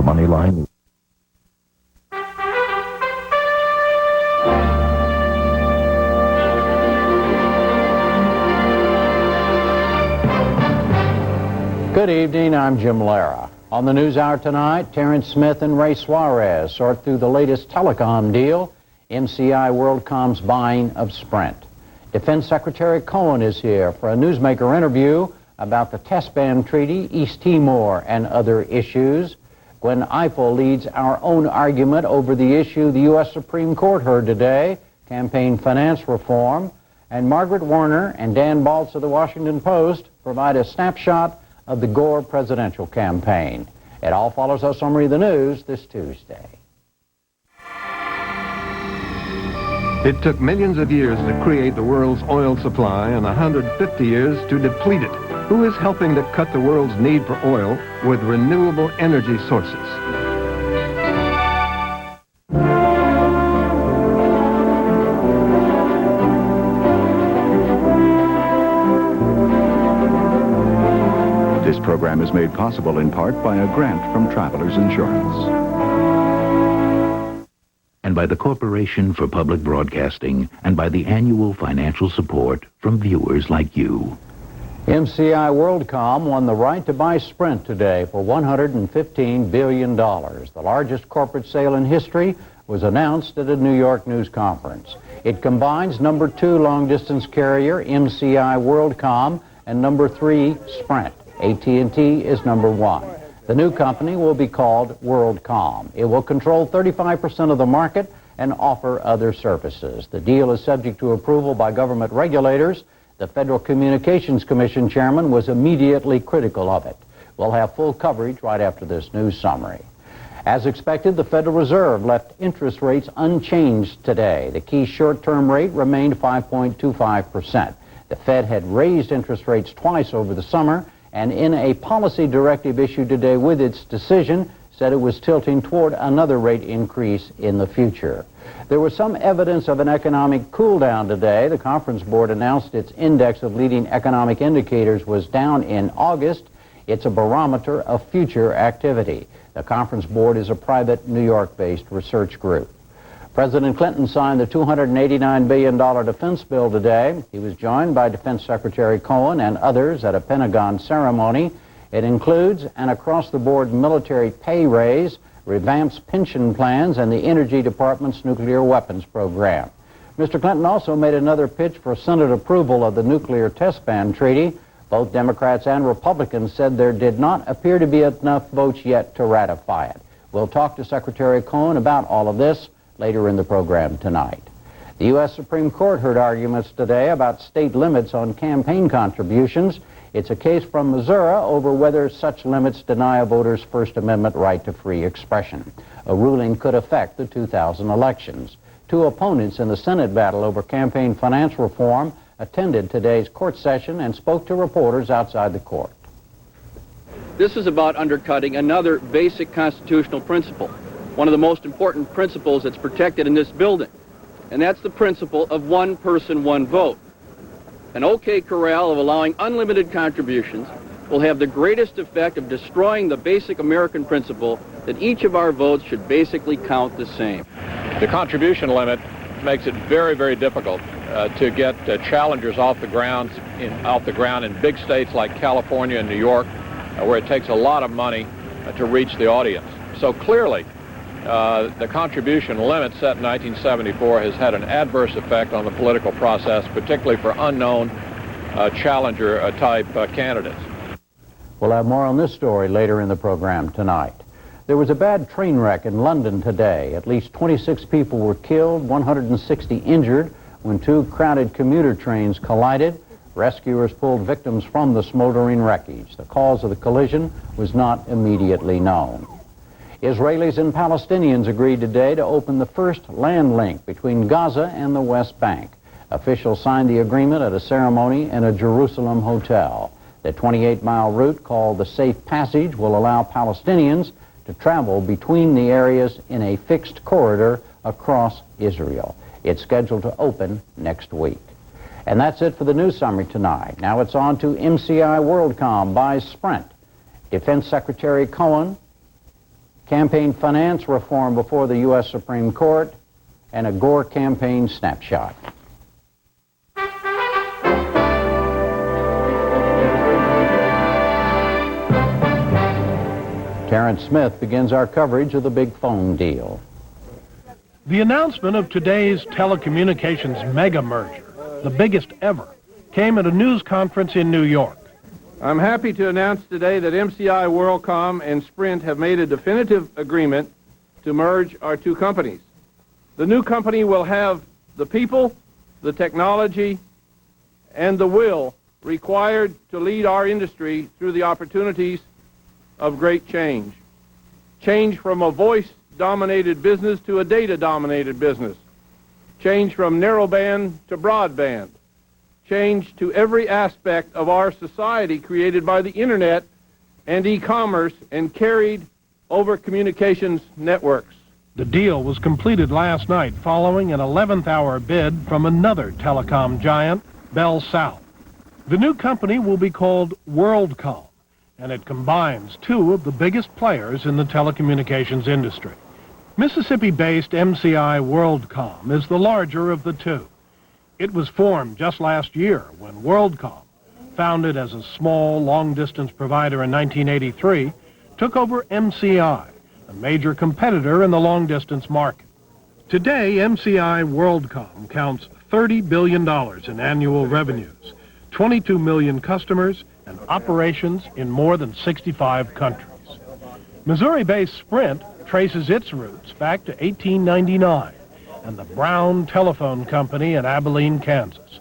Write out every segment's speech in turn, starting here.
the money line. Good evening, I'm Jim Lehrer. On the NewsHour tonight, Terrence Smith and Ray Suarez sort through the latest telecom deal, MCI WorldCom's buying of Sprint. Defense Secretary Cohen is here for a newsmaker interview about the test ban treaty, East Timor, and other issues. Gwen Eiffel leads our own argument over the issue the U.S. Supreme Court heard today, campaign finance reform. And Margaret Warner and Dan Baltz of the Washington Post provide a snapshot of the Gore presidential campaign. It all follows our summary of the news this Tuesday. It took millions of years to create the world's oil supply and 150 years to deplete it. Who is helping to cut the world's need for oil with renewable energy sources? This program is made possible in part by a grant from Travelers Insurance. And by the Corporation for Public Broadcasting, and by the annual financial support from viewers like you. MCI WorldCom won the right to buy Sprint today for $115 billion. The largest corporate sale in history was announced at a New York news conference. It combines number 2 long-distance carrier MCI WorldCom and number 3 Sprint. AT&T is number 1. The new company will be called WorldCom. It will control 35% of the market and offer other services. The deal is subject to approval by government regulators. The Federal Communications Commission chairman was immediately critical of it. We'll have full coverage right after this news summary. As expected, the Federal Reserve left interest rates unchanged today. The key short-term rate remained 5.25%. The Fed had raised interest rates twice over the summer, and in a policy directive issued today with its decision, said it was tilting toward another rate increase in the future. There was some evidence of an economic cool-down today. The Conference Board announced its index of leading economic indicators was down in August. It's a barometer of future activity. The Conference Board is a private New York-based research group. President Clinton signed the $289 billion defense bill today. He was joined by Defense Secretary Cohen and others at a Pentagon ceremony. It includes an across-the-board military pay raise, revamps pension plans, and the Energy Department's nuclear weapons program. Mr. Clinton also made another pitch for Senate approval of the nuclear test ban treaty. Both Democrats and Republicans said there did not appear to be enough votes yet to ratify it. We'll talk to Secretary Cohen about all of this later in the program tonight. The U.S. Supreme Court heard arguments today about state limits on campaign contributions. It's a case from Missouri over whether such limits deny a voter's First Amendment right to free expression. A ruling could affect the 2000 elections. Two opponents in the Senate battle over campaign finance reform attended today's court session and spoke to reporters outside the court. This is about undercutting another basic constitutional principle, one of the most important principles that's protected in this building, and that's the principle of one person, one vote. An OK corral of allowing unlimited contributions will have the greatest effect of destroying the basic American principle that each of our votes should basically count the same. The contribution limit makes it very, very difficult to get challengers off the ground in big states like California and New York, where it takes a lot of money to reach the audience. So clearly, the contribution limit set in 1974 has had an adverse effect on the political process, particularly for unknown challenger-type candidates. We'll have more on this story later in the program tonight. There was a bad train wreck in London today. At least 26 people were killed, 160 injured when two crowded commuter trains collided. Rescuers pulled victims from the smoldering wreckage. The cause of the collision was not immediately known. Israelis and Palestinians agreed today to open the first land link between Gaza and the West Bank. Officials signed the agreement at a ceremony in a Jerusalem hotel. The 28-mile route, called the Safe Passage, will allow Palestinians to travel between the areas in a fixed corridor across Israel. It's scheduled to open next week. And that's it for the news summary tonight. Now it's on to MCI WorldCom buys Sprint. Defense Secretary Cohen campaign finance reform before the U.S. Supreme Court, and a Gore campaign snapshot. Terrence Smith begins our coverage of the big phone deal. The announcement of today's telecommunications mega merger, the biggest ever, came at a news conference in New York. I'm happy to announce today that MCI WorldCom and Sprint have made a definitive agreement to merge our two companies. The new company will have the people, the technology, and the will required to lead our industry through the opportunities of great change. Change from a voice-dominated business to a data-dominated business. Change from narrowband to broadband. Change to every aspect of our society created by the internet and e-commerce and carried over communications networks. The deal was completed last night following an 11th-hour bid from another telecom giant, Bell South. The new company will be called WorldCom, and it combines two of the biggest players in the telecommunications industry. Mississippi-based MCI WorldCom is the larger of the two. It was formed just last year when WorldCom, founded as a small, long-distance provider in 1983, took over MCI, a major competitor in the long-distance market. Today, MCI WorldCom counts $30 billion in annual revenues, 22 million customers, and operations in more than 65 countries. Missouri-based Sprint traces its roots back to 1899 and the Brown Telephone Company in Abilene, Kansas.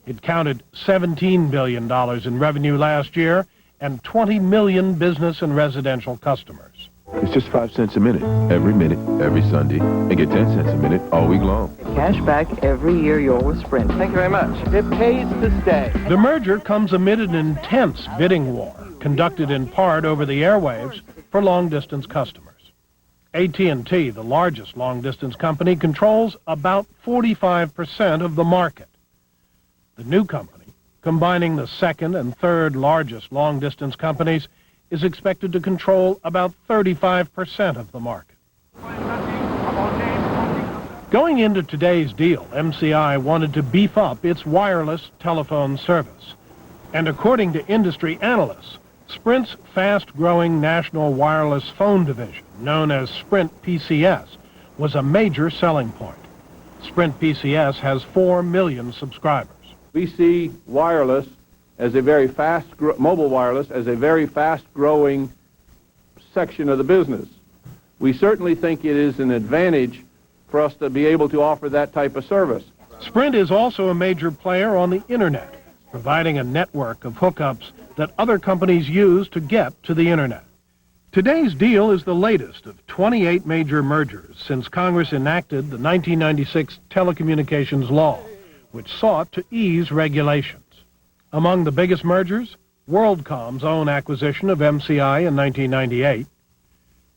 It counted $17 billion in revenue last year and 20 million business and residential customers. It's just 5 cents a minute, every Sunday, and get 10 cents a minute all week long. Cash back every year you're with Sprint. Thank you very much. It pays to stay. The merger comes amid an intense bidding war, conducted in part over the airwaves for long-distance customers. AT&T, the largest long-distance company, controls about 45% of the market. The new company, combining the second and third largest long-distance companies, is expected to control about 35% of the market. Going into today's deal, MCI wanted to beef up its wireless telephone service. And according to industry analysts, Sprint's fast-growing national wireless phone division, known as Sprint PCS, was a major selling point. Sprint PCS has 4 million subscribers. We see wireless as a very mobile wireless as a very fast-growing section of the business. We certainly think it is an advantage for us to be able to offer that type of service. Sprint is also a major player on the internet, providing a network of hookups that other companies use to get to the internet. Today's deal is the latest of 28 major mergers since Congress enacted the 1996 telecommunications law, which sought to ease regulations. Among the biggest mergers, WorldCom's own acquisition of MCI in 1998,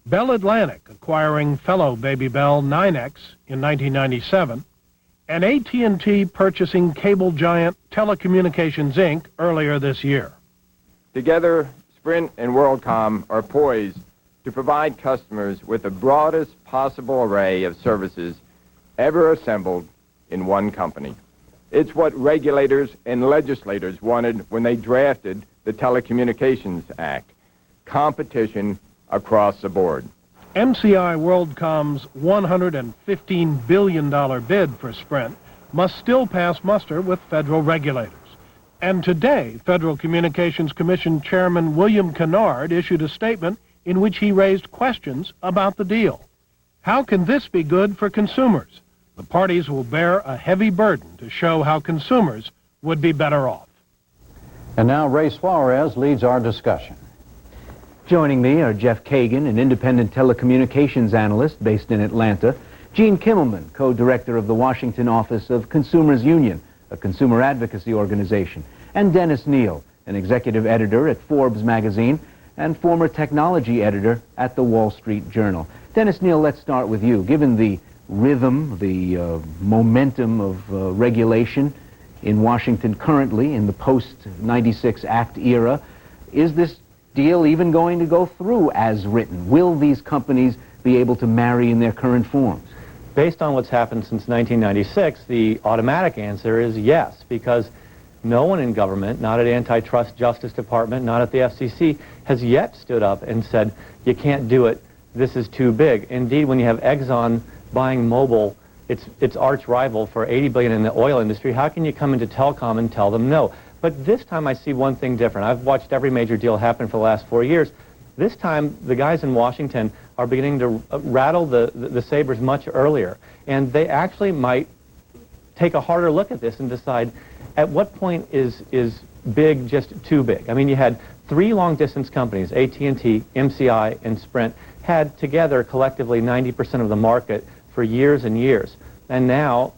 Bell Atlantic acquiring fellow Baby Bell NYNEX in 1997, and AT&T purchasing cable giant Telecommunications Inc. earlier this year. Together, Sprint and WorldCom are poised to provide customers with the broadest possible array of services ever assembled in one company. It's what regulators and legislators wanted when they drafted the Telecommunications Act. Competition across the board. MCI WorldCom's $115 billion bid for Sprint must still pass muster with federal regulators. And today, Federal Communications Commission Chairman William Kennard issued a statement in which he raised questions about the deal. How can this be good for consumers? The parties will bear a heavy burden to show how consumers would be better off. And now Ray Suarez leads our discussion. Joining me are Jeff Kagan, an independent telecommunications analyst based in Atlanta, Gene Kimmelman, co-director of the Washington office of Consumers Union, a consumer advocacy organization, and Dennis Neal, an executive editor at Forbes magazine and former technology editor at the Wall Street Journal. Dennis Neal, let's start with you. Given the rhythm, the momentum of regulation in Washington currently in the post-96 Act era, is this deal even going to go through as written? Will these companies be able to marry in their current forms? Based on what's happened since 1996, the automatic answer is yes, because no one in government, not at Antitrust Justice Department, not at the FCC, has yet stood up and said, you can't do it, this is too big. Indeed, when you have Exxon buying Mobil, its arch rival, for $80 billion in the oil industry, how can you come into telecom and tell them no? But this time I see one thing different. I've watched every major deal happen for the last 4 years. This time, the guys in Washington are beginning to rattle the sabers much earlier. And they actually might take a harder look at this and decide, at what point is big just too big? I mean, you had 3 long-distance companies, AT&T, MCI, and Sprint, had together collectively 90% of the market for years and years. And now,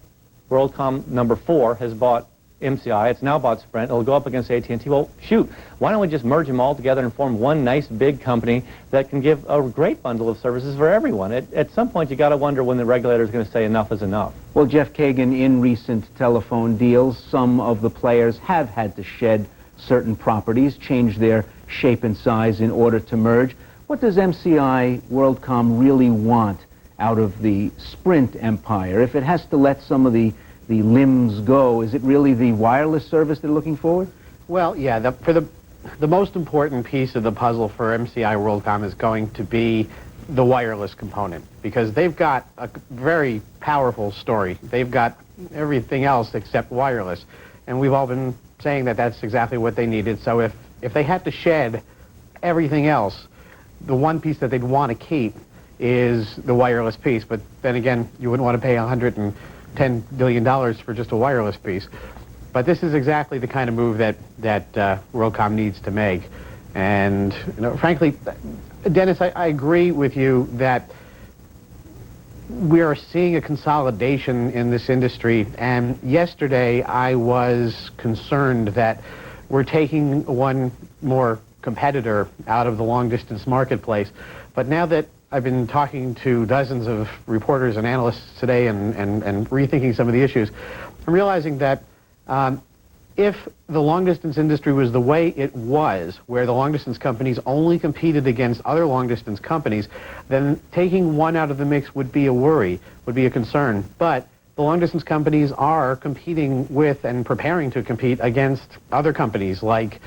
WorldCom number 4 has bought MCI, it's now bought Sprint, it'll go up against AT&T. Well, shoot, why don't we just merge them all together and form one nice big company that can give a great bundle of services for everyone? At some point, you got to wonder when the regulator is going to say enough is enough. Well, Jeff Kagan, in recent telephone deals, some of the players have had to shed certain properties, change their shape and size in order to merge. What does MCI WorldCom really want out of the Sprint empire? If it has to let some of the limbs go, is it really the wireless service they're looking for? Well, yeah, the most important piece of the puzzle for MCI WorldCom is going to be the wireless component, because they've got a very powerful story. They've got everything else except wireless, and we've all been saying that that's exactly what they needed. So if they had to shed everything else, the one piece that they'd want to keep is the wireless piece. But then again, you wouldn't want to pay $110 billion for just a wireless piece. But this is exactly the kind of move that WorldCom needs to make. And frankly, Dennis, I agree with you that we are seeing a consolidation in this industry. And yesterday, I was concerned that we're taking one more competitor out of the long-distance marketplace. But now that I've been talking to dozens of reporters and analysts today and rethinking some of the issues, I'm realizing that if the long-distance industry was the way it was, where the long-distance companies only competed against other long-distance companies, then taking one out of the mix would be a worry, would be a concern. But the long-distance companies are competing with and preparing to compete against other companies, like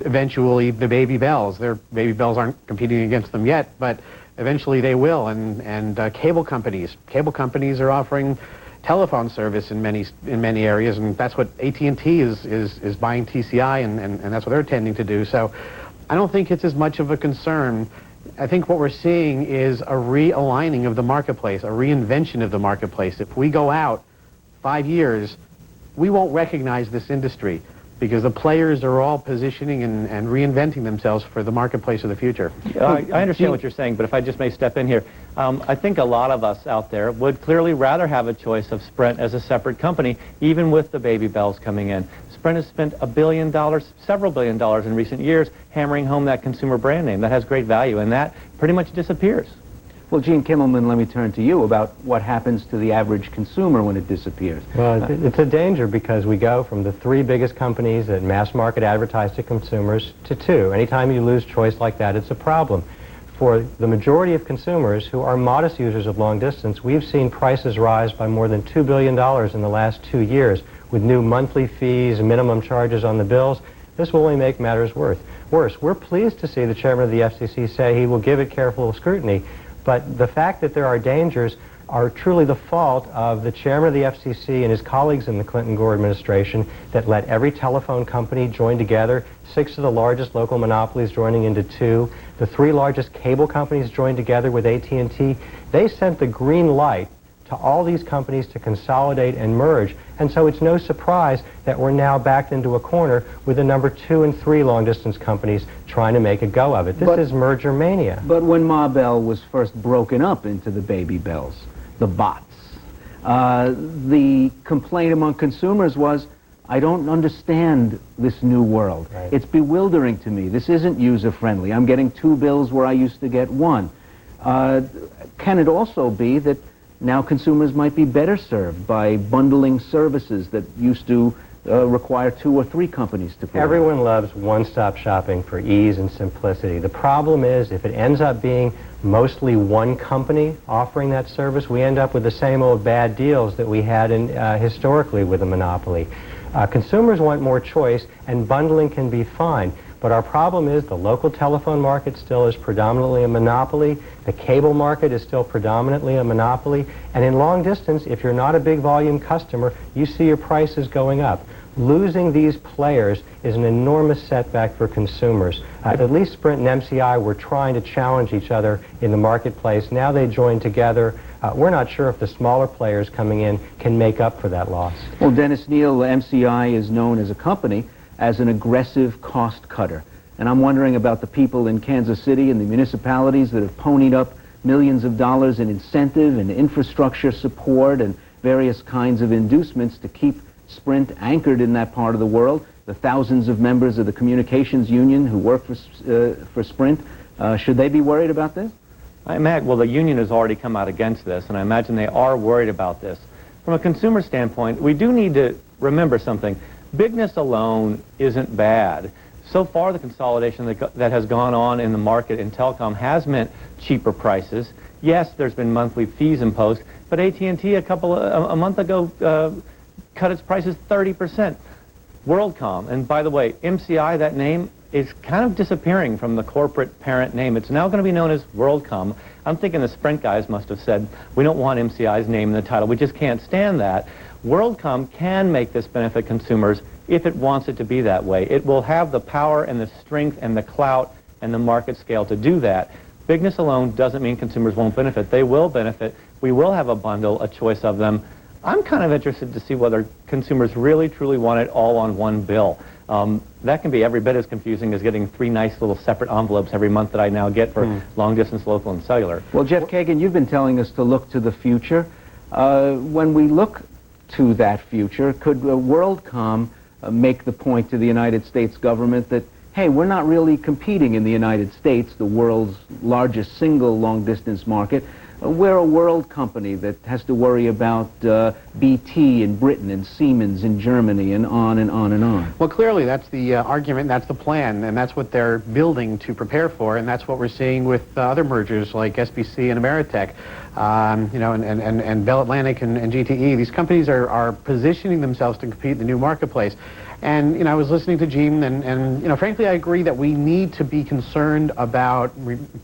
eventually the Baby Bells. Their Baby Bells aren't competing against them yet, but eventually they will. And cable companies are offering telephone service in many areas, and that's what AT&T is buying TCI, and that's what they're tending to do. So I don't think it's as much of a concern. I think what we're seeing is a realigning of the marketplace, a reinvention of the marketplace. If we go out 5 years, we won't recognize this industry, because the players are all positioning and reinventing themselves for the marketplace of the future. I understand what you're saying, but if I just may step in here, I think a lot of us out there would clearly rather have a choice of Sprint as a separate company, even with the Baby Bells coming in. Sprint has spent $1 billion, several $1 billion in recent years, hammering home that consumer brand name that has great value, and that pretty much disappears. Well, Gene Kimmelman, let me turn to you about what happens to the average consumer when it disappears. Well, it's a danger, because we go from the 3 biggest companies that mass market advertise to consumers to 2. Anytime you lose choice like that, it's a problem. For the majority of consumers who are modest users of long distance, we've seen prices rise by more than $2 billion in the last 2 years, with new monthly fees and minimum charges on the bills. This will only make matters worse. We're pleased to see the chairman of the FCC say he will give it careful scrutiny. But the fact that there are dangers are truly the fault of the chairman of the FCC and his colleagues in the Clinton-Gore administration that let every telephone company join together, 6 of the largest local monopolies joining into 2, the 3 largest cable companies joined together with AT&T. They sent the green light to all these companies to consolidate and merge. And so it's no surprise that we're now backed into a corner with the number 2 and 3 long-distance companies trying to make a go of it. This is merger mania. But when Ma Bell was first broken up into the Baby Bells, the bots, the complaint among consumers was, I don't understand this new world. Right. It's bewildering to me. This isn't user-friendly. I'm getting 2 bills where I used to get 1. Can it also be that now consumers might be better served by bundling services that used to require 2 or 3 companies to provide. Everyone loves one-stop shopping for ease and simplicity. The problem is if it ends up being mostly one company offering that service, we end up with the same old bad deals that we had historically with a monopoly. Consumers want more choice, and bundling can be fine. But our problem is the local telephone market still is predominantly a monopoly. The cable market is still predominantly a monopoly. And in long distance, if you're not a big volume customer, you see your prices going up. Losing these players is an enormous setback for consumers. At least Sprint and MCI were trying to challenge each other in the marketplace. Now they join together. We're not sure if the smaller players coming in can make up for that loss. Well, Dennis Neal, MCI is known as a company as an aggressive cost cutter. And I'm wondering about the people in Kansas City and the municipalities that have ponied up millions of dollars in incentive and infrastructure support and various kinds of inducements to keep Sprint anchored in that part of the world. The thousands of members of the communications union who work for Sprint, should they be worried about this? Well, the union has already come out against this, and I imagine they are worried about this. From a consumer standpoint, we do need to remember something. Bigness alone isn't bad. So far, the consolidation that has gone on in the market in telecom has meant cheaper prices. Yes, there's been monthly fees imposed, but AT&T a month ago cut its prices 30%. WorldCom, and by the way, MCI, that name, is kind of disappearing from the corporate parent name. It's now going to be known as WorldCom. I'm thinking the Sprint guys must have said, we don't want MCI's name in the title. We just can't stand that. WorldCom can make this benefit consumers if it wants it to be that way. It will have the power and the strength and the clout and the market scale to do that. Bigness alone doesn't mean consumers won't benefit. They will benefit. We will have a bundle, a choice of them. I'm kind of interested to see whether consumers really, truly want it all on one bill. That can be every bit as confusing as getting 3 nice little separate envelopes every month that I now get for long distance, local, and cellular. Well, Jeff Kagan, you've been telling us to look to the future. When we look to that future, could WorldCom make the point to the United States government that, hey, we're not really competing in the United States, the world's largest single long-distance market. We're a world company that has to worry about BT in Britain and Siemens in Germany and on and on and on. Well, clearly that's the argument, that's the plan, and that's what they're building to prepare for, and that's what we're seeing with other mergers like SBC and Ameritech, and Bell Atlantic and GTE. These companies are positioning themselves to compete in the new marketplace. And, I was listening to Jim, and frankly, I agree that we need to be concerned about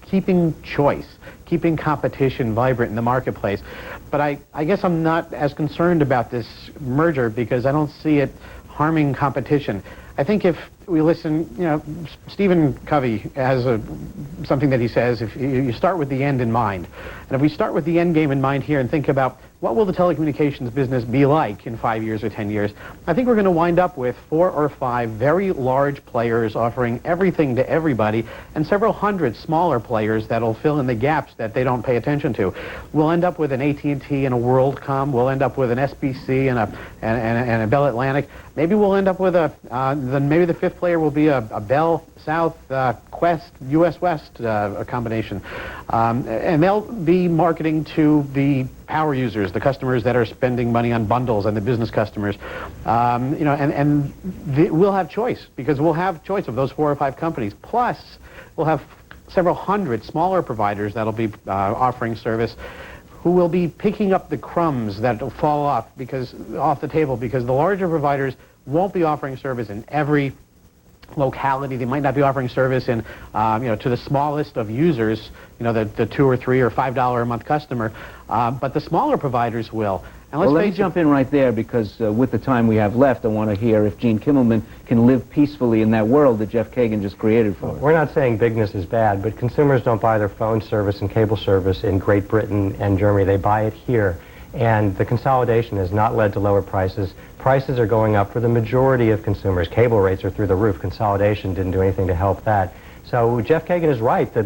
keeping choice, keeping competition vibrant in the marketplace. But I guess I'm not as concerned about this merger because I don't see it harming competition. I think if we listen, Stephen Covey has something that he says, if you start with the end in mind. And if we start with the end game in mind here and think about what will the telecommunications business be like in 5 years or 10 years, I think we're going to wind up with 4 or 5 very large players offering everything to everybody and several hundred smaller players that'll fill in the gaps that they don't pay attention to. We'll end up with an AT&T and a WorldCom. We'll end up with an SBC and a Bell Atlantic. Maybe we'll end up with maybe the 5th player will be a Bell South, Quest, US West combination. And they'll be marketing to the power users, the customers that are spending money on bundles and the business customers. We'll have choice because we'll have choice of those 4 or 5 companies. Plus, we'll have several hundred smaller providers that'll be offering service who will be picking up the crumbs that will fall off the table because the larger providers won't be offering service in every locality. They might not be offering service in, to the smallest of users, the 2 or 3 or $5 a month customer, but the smaller providers will. And let me jump in right there because with the time we have left, I want to hear if Gene Kimmelman can live peacefully in that world that Jeff Kagan just created for us. We're not saying bigness is bad, but consumers don't buy their phone service and cable service in Great Britain and Germany. They buy it here. And the consolidation has not led to lower prices. Prices are going up for the majority of consumers. Cable rates are through the roof. Consolidation didn't do anything to help that. So Jeff Kagan is right. The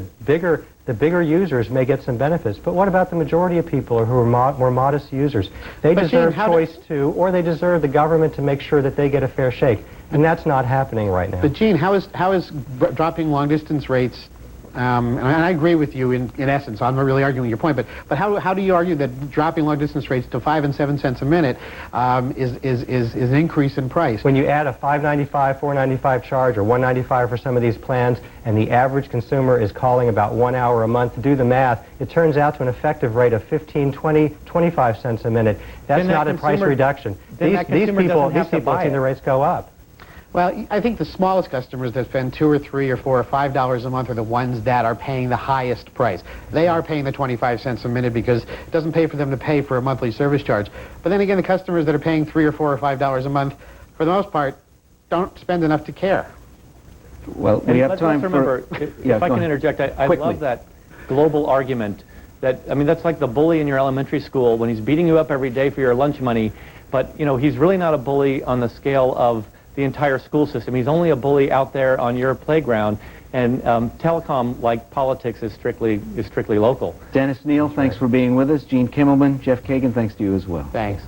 bigger users may get some benefits. But what about the majority of people who are more modest users? They deserve choice too, or they deserve the government to make sure that they get a fair shake. And that's not happening right now. But Gene, how is dropping long distance rates and I agree with you in essence. I'm not really arguing your point, but how do you argue that dropping long-distance rates to 5 and 7 cents a minute is an increase in price? When you add a $5.95, $4.95 charge, or $1.95 for some of these plans, and the average consumer is calling about 1 hour a month, to do the math, it turns out to an effective rate of 15, 20, 25 cents a minute. That's not a price reduction. These people have seen the rates go up. Well, I think the smallest customers that spend $2 or $3 or $4 or $5 a month are the ones that are paying the highest price. They are paying the 25 cents a minute because it doesn't pay for them to pay for a monthly service charge. But then again, the customers that are paying $3 or $4 or $5 a month, for the most part, don't spend enough to care. Well, we have time for... If I can interject, I love that global argument that, I mean, that's like the bully in your elementary school when he's beating you up every day for your lunch money, but, you know, he's really not a bully on the scale of the entire school system. He's only a bully out there on your playground, and telecom, like politics, is strictly local. Dennis Neal, thanks for being with us. Gene Kimmelman, Jeff Kagan, thanks to you as well. Thanks.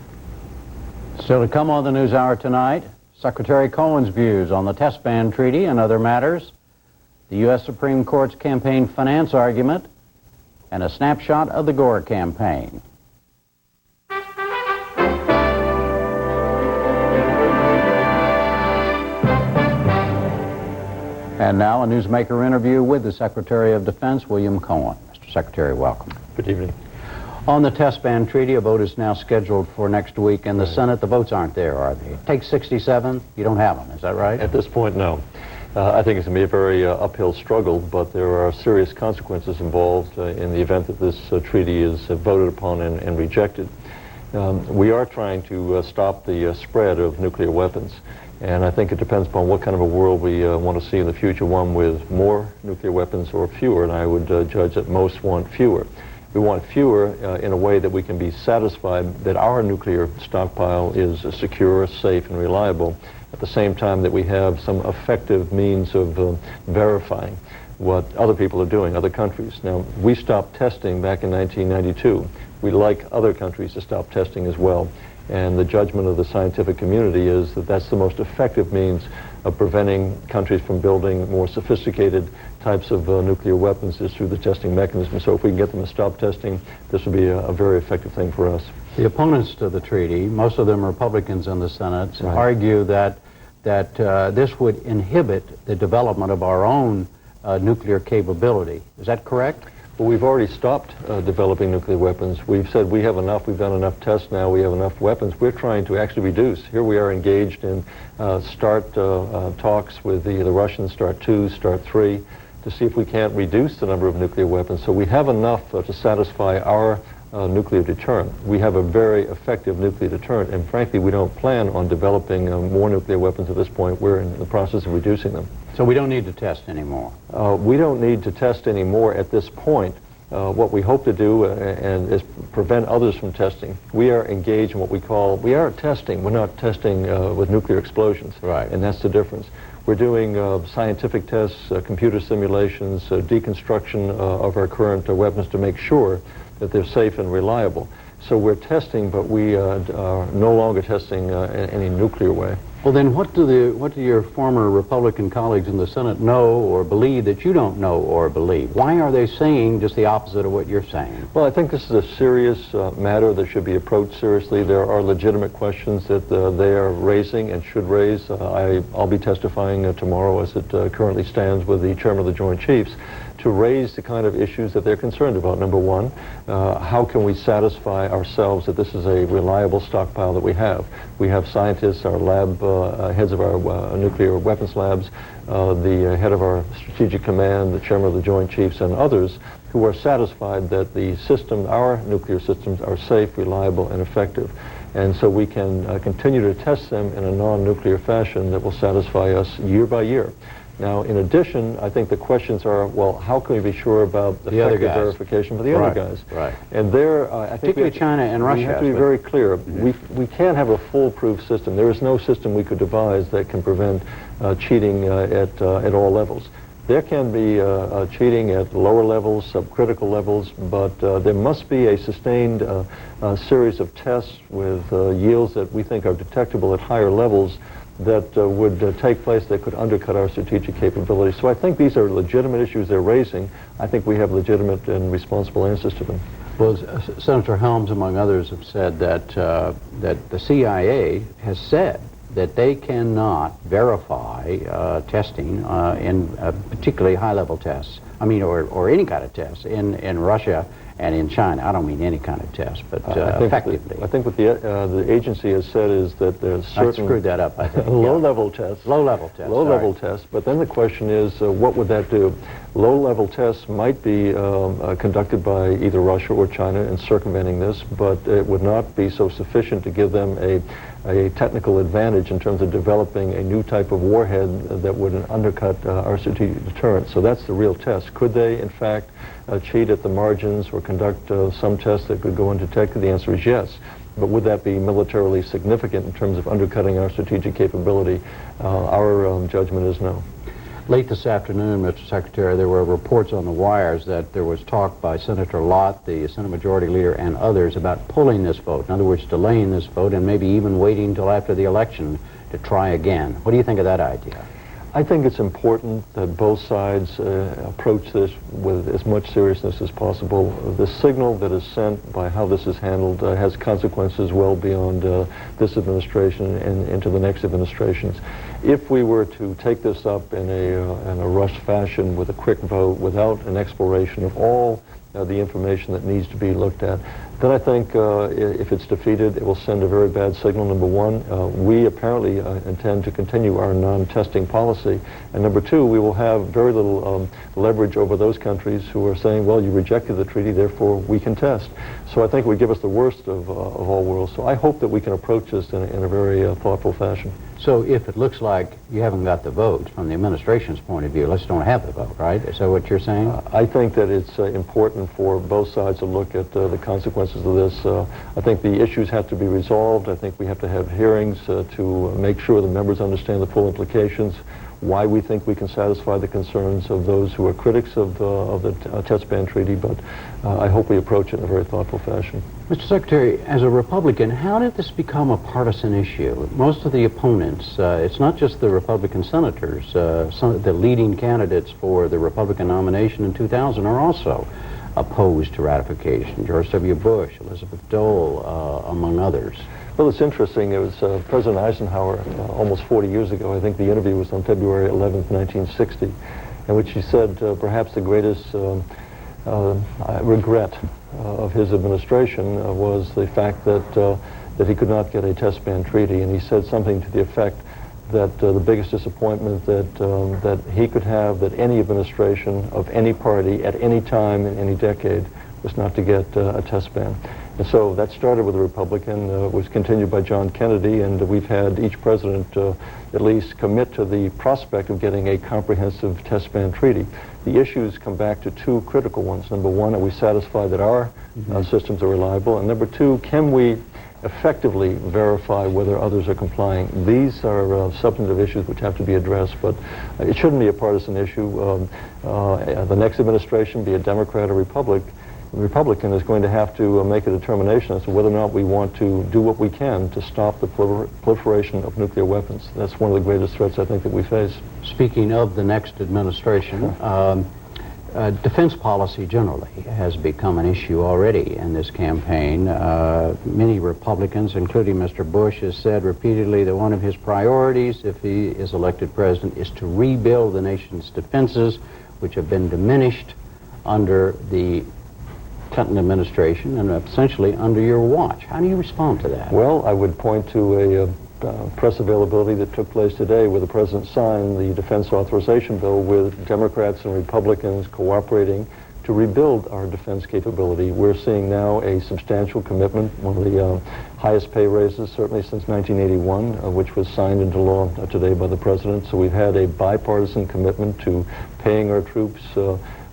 Still to come on the NewsHour tonight, Secretary Cohen's views on the test ban treaty and other matters, the U.S. Supreme Court's campaign finance argument, and a snapshot of the Gore campaign. And now a newsmaker interview with the Secretary of Defense, William Cohen. Mr. Secretary, welcome. Good evening. On the test ban treaty, a vote is now scheduled for next week. In the Senate, the votes aren't there, are they? It takes 67. You don't have them, is that right? At this point, no. I think it's going to be a very uphill struggle, but there are serious consequences involved in the event that this treaty is voted upon and rejected. We are trying to stop the spread of nuclear weapons. And I think it depends upon what kind of a world we want to see in the future, one with more nuclear weapons or fewer, and I would judge that most want fewer. We want fewer in a way that we can be satisfied that our nuclear stockpile is secure, safe, and reliable, at the same time that we have some effective means of verifying what other people are doing, other countries. Now, we stopped testing back in 1992. We'd like other countries to stop testing as well. And the judgment of the scientific community is that that's the most effective means of preventing countries from building more sophisticated types of nuclear weapons is through the testing mechanism. So if we can get them to stop testing, this would be a very effective thing for us. The opponents to the treaty, most of them Republicans in the Senate, argue that this would inhibit the development of our own nuclear capability. Is that correct? Well, we've already stopped developing nuclear weapons. We've said we have enough, we've done enough tests now, we have enough weapons. We're trying to actually reduce. Here we are engaged in START talks with the Russians, START 2, START 3, to see if we can't reduce the number of nuclear weapons. So we have enough to satisfy our nuclear deterrent. We have a very effective nuclear deterrent, and frankly, we don't plan on developing more nuclear weapons at this point. We're in the process of reducing them. So we don't need to test anymore? We don't need to test anymore at this point. What we hope to do is prevent others from testing. We are engaged in what we are testing. We're not testing with nuclear explosions. Right. And that's the difference. We're doing scientific tests, computer simulations, deconstruction of our current weapons to make sure that they're safe and reliable. So we're testing, but we are no longer testing in any nuclear way. Well, then what do your former Republican colleagues in the Senate know or believe that you don't know or believe? Why are they saying just the opposite of what you're saying? Well, I think this is a serious matter that should be approached seriously. There are legitimate questions that they are raising and should raise. I'll be testifying tomorrow as it currently stands with the chairman of the Joint Chiefs to raise the kind of issues that they're concerned about. Number one, how can we satisfy ourselves that this is a reliable stockpile that we have? We have scientists, our lab heads of our nuclear weapons labs, the head of our strategic command, the chairman of the Joint Chiefs, and others who are satisfied that the system, our nuclear systems, are safe, reliable, and effective. And so we can continue to test them in a non-nuclear fashion that will satisfy us year by year. Now, in addition, I think the questions are, well, how can we be sure about effective verification for the other guys? Right. And there, I think particularly China and Russia. We have to be very clear. We can't have a foolproof system. There is no system we could devise that can prevent cheating at all levels. There can be cheating at lower levels, subcritical levels, but there must be a sustained series of tests with yields that we think are detectable at higher levels that would take place that could undercut our strategic capability. So I think these are legitimate issues they're raising. I think we have legitimate and responsible answers to them. Well, Senator Helms, among others, have said that that the CIA has said that they cannot verify testing in particularly high-level tests. I mean, or any kind of tests in Russia and in China. I don't mean any kind of test, but effectively. I think what the agency has said is that there's certain... I screwed that up, I think. Low-level tests. Low-level tests. Low-level tests. But then the question is, what would that do? Low-level tests might be conducted by either Russia or China in circumventing this, but it would not be so sufficient to give them a technical advantage in terms of developing a new type of warhead that would undercut our strategic deterrence. So that's the real test. Could they, in fact, cheat at the margins or conduct some tests that could go undetected? The answer is yes. But would that be militarily significant in terms of undercutting our strategic capability? Our judgment is no. Late this afternoon, Mr. Secretary, there were reports on the wires that there was talk by Senator Lott, the Senate Majority Leader, and others about pulling this vote. In other words, delaying this vote and maybe even waiting until after the election to try again. What do you think of that idea? I think it's important that both sides approach this with as much seriousness as possible. The signal that is sent by how this is handled has consequences well beyond this administration and into the next administrations. If we were to take this up in a rushed fashion with a quick vote without an exploration of all the information that needs to be looked at, then I think if it's defeated, it will send a very bad signal. Number one, we apparently intend to continue our non-testing policy. And number two, we will have very little leverage over those countries who are saying, well, you rejected the treaty, therefore we can test. So I think it would give us the worst of all worlds. So I hope that we can approach this in a very thoughtful fashion. So if it looks like you haven't got the vote from the administration's point of view, let's don't have the vote, right? Is that what you're saying? I think that it's important for both sides to look at the consequences of this. I think the issues have to be resolved. I think we have to have hearings to make sure the members understand the full implications, why we think we can satisfy the concerns of those who are critics of the test ban treaty, but I hope we approach it in a very thoughtful fashion. Mr. Secretary, as a Republican, how did this become a partisan issue? Most of the opponents, it's not just the Republican senators, some of the leading candidates for the Republican nomination in 2000 are also opposed to ratification. George W. Bush, Elizabeth Dole, among others. Well, it's interesting. It was President Eisenhower almost 40 years ago. I think the interview was on February 11th, 1960, in which he said perhaps the greatest regret of his administration was the fact that he could not get a test ban treaty. And he said something to the effect that the biggest disappointment that he could have, that any administration of any party at any time in any decade, was not to get a test ban. And so that started with a Republican, was continued by John Kennedy, and we've had each president at least commit to the prospect of getting a comprehensive test ban treaty. The issues come back to two critical ones. Number one, are we satisfied that our systems are reliable? And number two, can we effectively verify whether others are complying? These are substantive issues which have to be addressed, but it shouldn't be a partisan issue. The next administration, be it Democrat or Republican, is going to have to make a determination as to whether or not we want to do what we can to stop the proliferation of nuclear weapons. That's one of the greatest threats, I think, that we face. Speaking of the next administration, defense policy generally has become an issue already in this campaign. Many Republicans, including Mr. Bush, has said repeatedly that one of his priorities, if he is elected president, is to rebuild the nation's defenses, which have been diminished under the Clinton administration and essentially under your watch. How do you respond to that? Well, I would point to a press availability that took place today where the president signed the defense authorization bill with Democrats and Republicans cooperating to rebuild our defense capability. We're seeing now a substantial commitment, one of the highest pay raises certainly since 1981, which was signed into law today by the president. So we've had a bipartisan commitment to paying our troops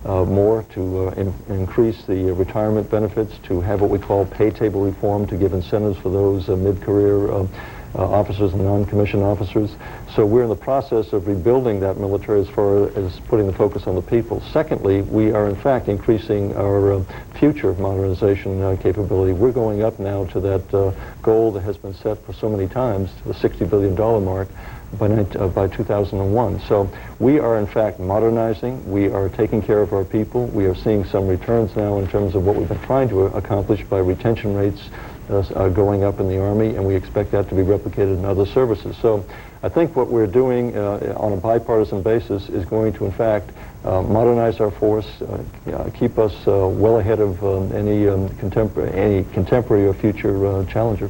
more, to increase the retirement benefits, to have what we call pay table reform, to give incentives for those mid-career officers and non-commissioned officers. So we're in the process of rebuilding that military as far as putting the focus on the people. Secondly, we are in fact increasing our future modernization capability. We're going up now to that goal that has been set for so many times, the $60 billion mark, by 2001. So we are in fact modernizing, we are taking care of our people, we are seeing some returns now in terms of what we've been trying to accomplish by retention rates going up in the Army, and we expect that to be replicated in other services. So I think what we're doing on a bipartisan basis is going to in fact modernize our force, keep us well ahead of any contemporary or future challenger.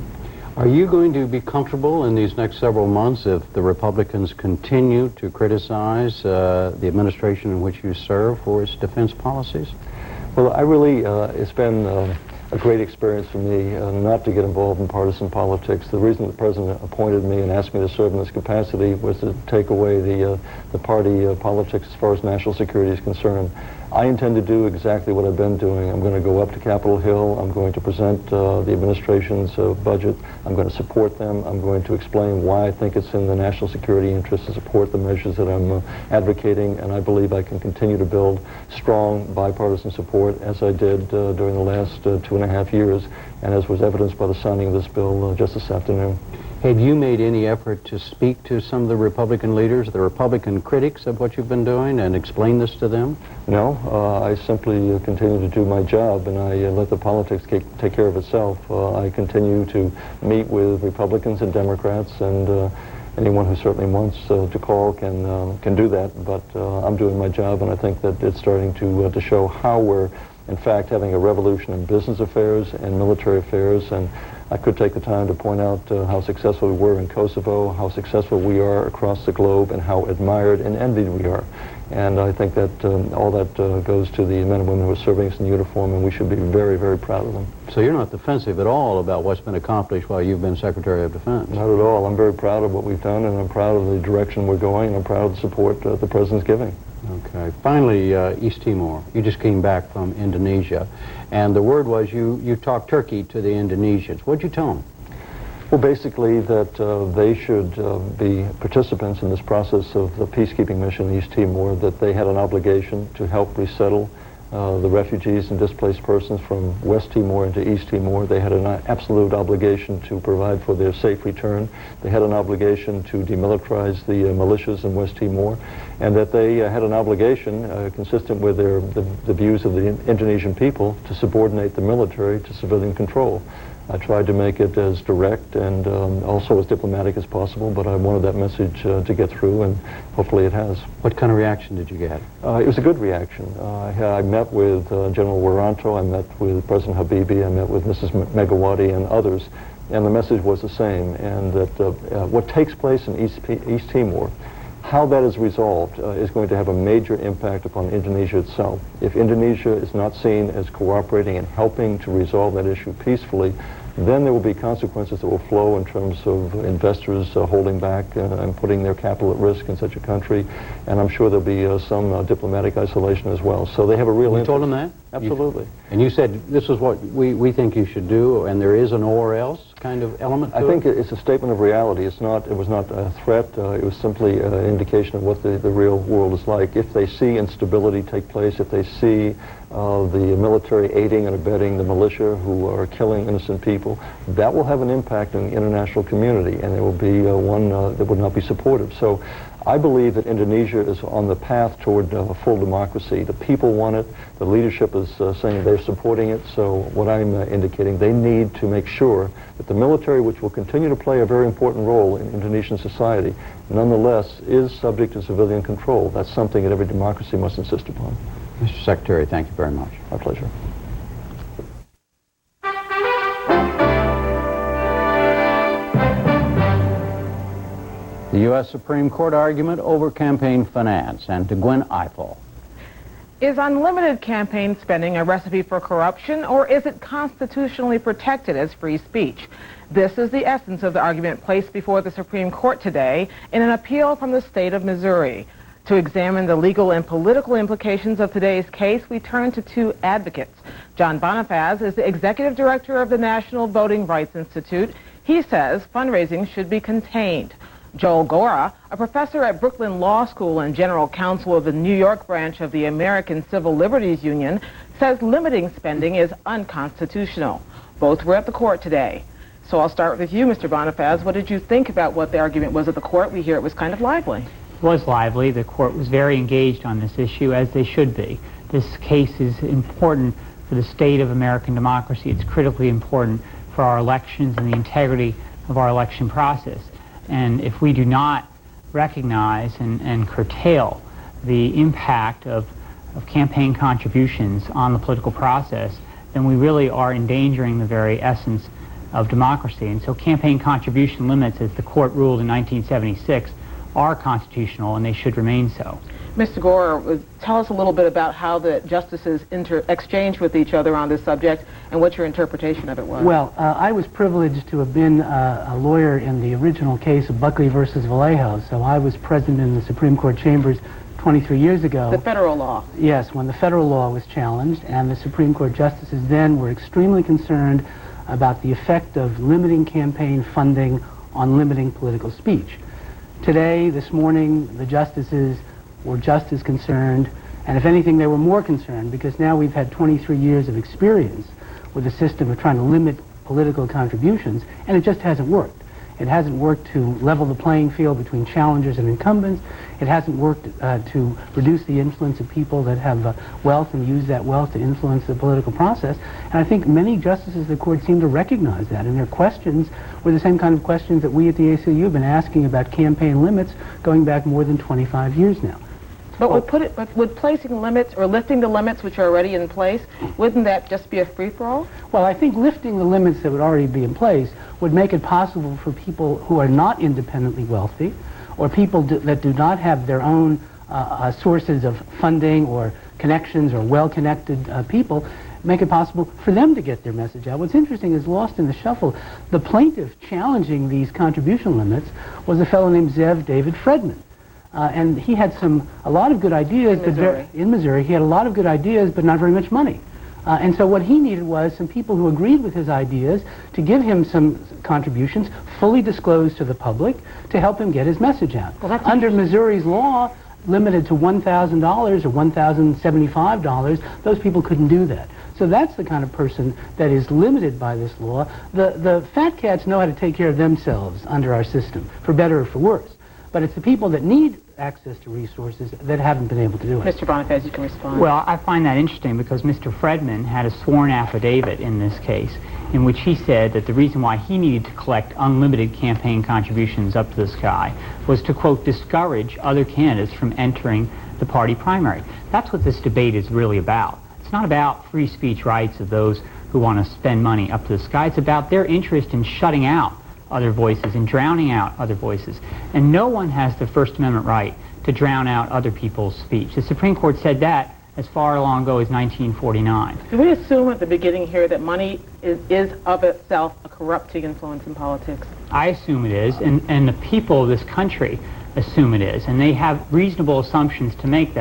Are you going to be comfortable in these next several months if the Republicans continue to criticize the administration in which you serve for its defense policies? Well, I really, it's been a great experience for me not to get involved in partisan politics. The reason the president appointed me and asked me to serve in this capacity was to take away the party politics as far as national security is concerned. I intend to do exactly what I've been doing. I'm going to go up to Capitol Hill. I'm going to present the administration's budget. I'm going to support them. I'm going to explain why I think it's in the national security interest to support the measures that I'm advocating, and I believe I can continue to build strong bipartisan support as I did during the last 2.5 years, and as was evidenced by the signing of this bill just this afternoon. Have you made any effort to speak to some of the Republican leaders, the Republican critics of what you've been doing, and explain this to them? No, I simply continue to do my job, and I let the politics take care of itself. I continue to meet with Republicans and Democrats, and anyone who certainly wants to call can do that, but I'm doing my job, and I think that it's starting to show how we're in fact having a revolution in business affairs and military affairs, and I could take the time to point out how successful we were in Kosovo, how successful we are across the globe, and how admired and envied we are. And I think that all that goes to the men and women who are serving us in uniform, and we should be very, very proud of them. So you're not defensive at all about what's been accomplished while you've been Secretary of Defense? Not at all. I'm very proud of what we've done, and I'm proud of the direction we're going, and I'm proud of the support the President's giving. Okay. Finally, East Timor. You just came back from Indonesia, and the word was you talked Turkey to the Indonesians. What'd you tell them? Well, basically that they should be participants in this process of the peacekeeping mission in East Timor, that they had an obligation to help resettle the refugees and displaced persons from West Timor into East Timor. They had an absolute obligation to provide for their safe return. They had an obligation to demilitarize the militias in West Timor, and that they had an obligation consistent with the views of the Indonesian people to subordinate the military to civilian control. I tried to make it as direct and also as diplomatic as possible, but I wanted that message to get through, and hopefully it has. What kind of reaction did you get? It was a good reaction. I met with General Wiranto, I met with President Habibie, I met with Mrs. Megawati and others, and the message was the same, and that what takes place in East Timor, how that is resolved is going to have a major impact upon Indonesia itself. If Indonesia is not seen as cooperating and helping to resolve that issue peacefully, then there will be consequences that will flow in terms of investors holding back and putting their capital at risk in such a country, and I'm sure there'll be some diplomatic isolation as well. So they have a real interest. You told them that? Absolutely. And you said this is what we think you should do, and there is an or else kind of element to it? I think it's a statement of reality. It was not a threat. It was simply an indication of what the real world is like. If they see instability take place, if they see the military aiding and abetting the militia who are killing innocent people, that will have an impact on the international community, and it will be one that would not be supportive. So I believe that Indonesia is on the path toward full democracy. The people want it. The leadership is saying they're supporting it. So what I'm indicating, they need to make sure that the military, which will continue to play a very important role in Indonesian society, nonetheless is subject to civilian control. That's something that every democracy must insist upon. Mr. Secretary, thank you very much. My pleasure. The U.S. Supreme Court argument over campaign finance, and to Gwen Eiffel. Is unlimited campaign spending a recipe for corruption, or is it constitutionally protected as free speech? This is the essence of the argument placed before the Supreme Court today in an appeal from the state of Missouri. To examine the legal and political implications of today's case, we turn to two advocates. John Bonifaz is the executive director of the National Voting Rights Institute. He He says fundraising should be contained. Joel Gora, a professor at Brooklyn Law School and general counsel of the New York branch of the American Civil Liberties Union, says limiting spending is unconstitutional. Both were at the court today. So I'll start with you, Mr. Bonifaz. What did you think about what the argument was at the court? We hear it was kind of lively. It was lively. The court was very engaged on this issue, as they should be. This case is important for the state of American democracy. It's critically important for our elections and the integrity of our election process. And if we do not recognize and curtail the impact of campaign contributions on the political process, then we really are endangering the very essence of democracy. And so campaign contribution limits, as the court ruled in 1976, are constitutional, and they should remain so. Mr. Gore, tell us a little bit about how the justices exchanged with each other on this subject and what your interpretation of it was. Well, I was privileged to have been a lawyer in the original case of Buckley versus Vallejo, so I was present in the Supreme Court chambers 23 years ago. The federal law. Yes, when the federal law was challenged, and the Supreme Court justices then were extremely concerned about the effect of limiting campaign funding on limiting political speech. Today, this morning, the justices were just as concerned, and if anything, they were more concerned, because now we've had 23 years of experience with a system of trying to limit political contributions, and it just hasn't worked. It hasn't worked to level the playing field between challengers and incumbents. It hasn't worked to reduce the influence of people that have wealth and use that wealth to influence the political process. And I think many justices of the court seem to recognize that, and their questions were the same kind of questions that we at the ACLU have been asking about campaign limits going back more than 25 years now. But would placing limits or lifting the limits which are already in place, wouldn't that just be a free-for-all? Well, I think lifting the limits that would already be in place would make it possible for people who are not independently wealthy, or people that do not have their own sources of funding or connections or well-connected people, make it possible for them to get their message out. What's interesting is, lost in the shuffle, the plaintiff challenging these contribution limits was a fellow named Zev David Fredman. And he had a lot of good ideas. In Missouri. He had a lot of good ideas, but not very much money. And so what he needed was some people who agreed with his ideas to give him some contributions, fully disclosed to the public, to help him get his message out. Well, under Missouri's law, limited to $1,000 or $1,075, those people couldn't do that. So that's the kind of person that is limited by this law. The fat cats know how to take care of themselves under our system, for better or for worse. But it's the people that need access to resources that haven't been able to do it. Mr. Bonifaz, you can respond. Well, I find that interesting because Mr. Fredman had a sworn affidavit in this case in which he said that the reason why he needed to collect unlimited campaign contributions up to the sky was to, quote, discourage other candidates from entering the party primary. That's what this debate is really about. It's not about free speech rights of those who want to spend money up to the sky. It's about their interest in shutting out other voices and drowning out other voices. And no one has the First Amendment right to drown out other people's speech. The Supreme Court said that as far long ago as 1949. Do we assume at the beginning here that money is of itself a corrupting influence in politics? I assume it is, and the people of this country assume it is, and they have reasonable assumptions to make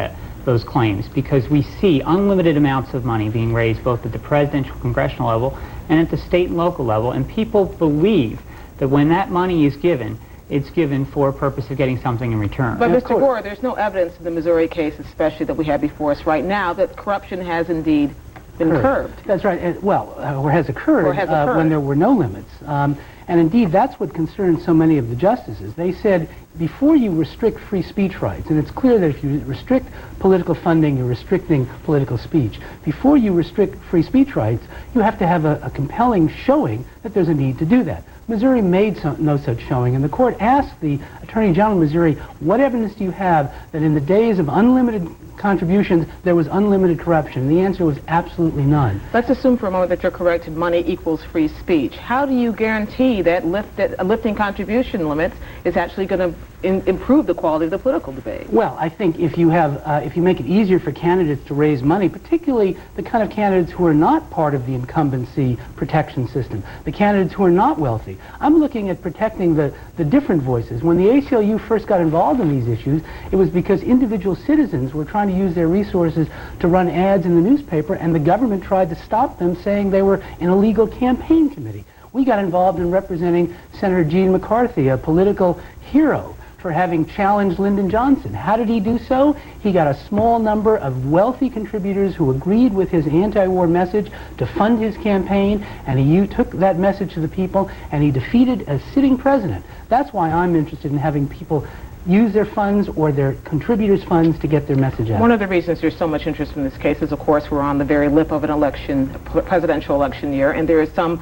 those claims, because we see unlimited amounts of money being raised both at the presidential, congressional level and at the state and local level, and people believe that when that money is given, it's given for a purpose of getting something in return. But Mr. Gore, there's no evidence in the Missouri case, especially that we have before us right now, that corruption has indeed been curbed. That's right. Or has occurred, when there were no limits. And indeed, that's what concerned so many of the justices. They said, before you restrict free speech rights, and it's clear that if you restrict political funding, you're restricting political speech. Before you restrict free speech rights, you have to have a compelling showing that there's a need to do that. Missouri made no such showing, and the court asked the Attorney General of Missouri, what evidence do you have that in the days of unlimited contributions, there was unlimited corruption? And the answer was absolutely none. Let's assume for a moment that you're correct and money equals free speech. How do you guarantee that lifting contribution limits is actually going to improve the quality of the political debate? Well, I think if you make it easier for candidates to raise money, particularly the kind of candidates who are not part of the incumbency protection system, the candidates who are not wealthy. I'm looking at protecting the different voices. When the ACLU first got involved in these issues, it was because individual citizens were trying to use their resources to run ads in the newspaper, and the government tried to stop them, saying they were an illegal campaign committee. We got involved in representing Senator Gene McCarthy, a political hero, for having challenged Lyndon Johnson. How did he do so? He got a small number of wealthy contributors who agreed with his anti-war message to fund his campaign, and he took that message to the people, and he defeated a sitting president. That's why I'm interested in having people use their funds or their contributors' funds to get their message out. One of the reasons there's so much interest in this case is, of course, we're on the very lip of an election, presidential election year, and there is some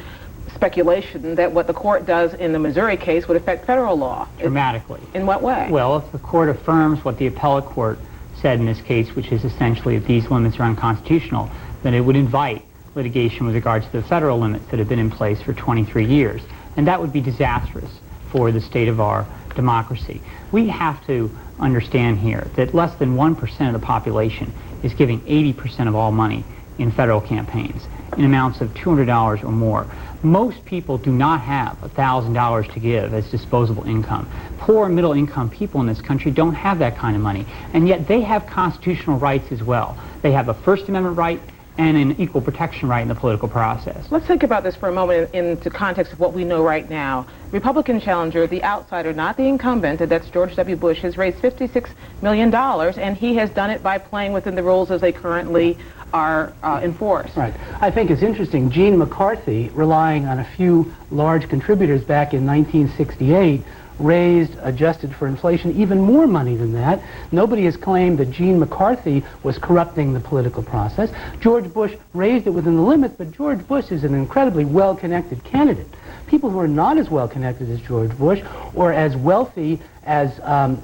speculation that what the court does in the Missouri case would affect federal law. Dramatically. In what way? Well, if the court affirms what the appellate court said in this case, which is essentially that these limits are unconstitutional, then it would invite litigation with regards to the federal limits that have been in place for 23 years. And that would be disastrous for the state of our democracy. We have to understand here that less than 1% of the population is giving 80% of all money in federal campaigns in amounts of $200 or more. Most people do not have $1,000 to give as disposable income. Poor middle-income people in this country don't have that kind of money, and yet they have constitutional rights as well. They have a First Amendment right and an equal protection right in the political process. Let's think about this for a moment in the context of what we know right now. Republican challenger, the outsider, not the incumbent, and that's George W. Bush, has raised $56 million, and he has done it by playing within the rules as they currently are enforced. Right. I think it's interesting. Gene McCarthy, relying on a few large contributors back in 1968, raised, adjusted for inflation, even more money than that. Nobody has claimed that Gene McCarthy was corrupting the political process. George Bush raised it within the limits, but George Bush is an incredibly well-connected candidate. People who are not as well-connected as George Bush or as wealthy as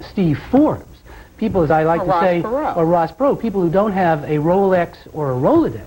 Steve Forbes, people, as I like to say, or Ross Perot, people who don't have a Rolex or a Rolodex,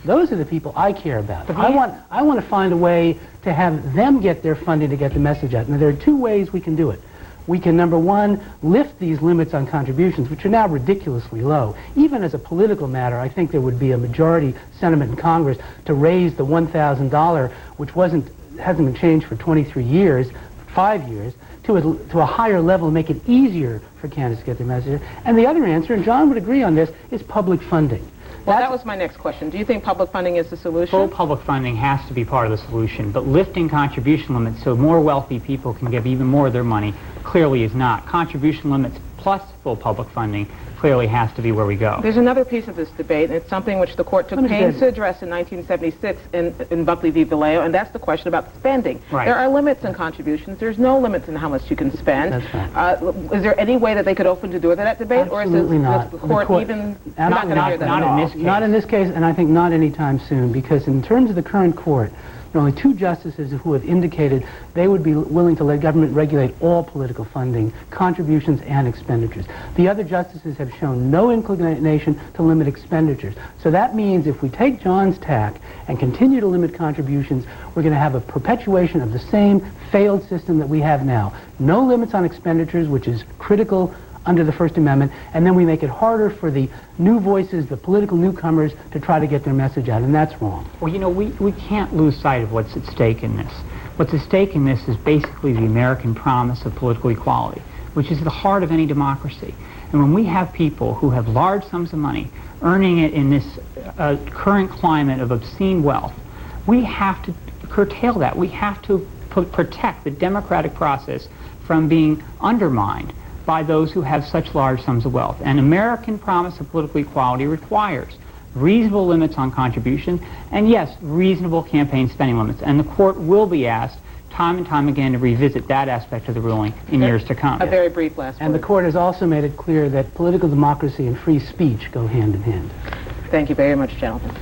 those are the people I care about. I want to find a way to have them get their funding to get the message out. Now, there are two ways we can do it. We can, number one, lift these limits on contributions, which are now ridiculously low. Even as a political matter, I think there would be a majority sentiment in Congress to raise the $1,000, which hasn't been changed for 23 years, 5 years, to a higher level and make it easier for candidates to get their message. And the other answer, and John would agree on this, is public funding. Well, that was my next question. Do you think public funding is the solution? Full public funding has to be part of the solution, but lifting contribution limits so more wealthy people can give even more of their money clearly is not. Contribution limits plus full public funding clearly has to be where we go. There's another piece of this debate, and it's something which the court took pains to address in 1976 in Buckley v. Vallejo, and that's the question about spending. Right. There are limits on contributions. There's no limits in how much you can spend. That's right. Is there any way that they could open the door to that debate? Absolutely or not. is the court even not going to hear that at all? Not in this case, and I think not anytime soon, because in terms of the current court, there are only two justices who have indicated they would be willing to let government regulate all political funding, contributions, and expenditures. The other justices have shown no inclination to limit expenditures. So that means if we take John's tack and continue to limit contributions, we're going to have a perpetuation of the same failed system that we have now. No limits on expenditures, which is critical under the First Amendment, and then we make it harder for the new voices, the political newcomers, to try to get their message out, and that's wrong. Well, you know, we can't lose sight of what's at stake in this. What's at stake in this is basically the American promise of political equality, which is the heart of any democracy. And when we have people who have large sums of money earning it in this current climate of obscene wealth, we have to curtail that. We have to protect the democratic process from being undermined by those who have such large sums of wealth. An American promise of political equality requires reasonable limits on contribution and, yes, reasonable campaign spending limits. And the court will be asked time and time again to revisit that aspect of the ruling in years to come. A very brief last word. And the court has also made it clear that political democracy and free speech go hand in hand. Thank you very much, gentlemen.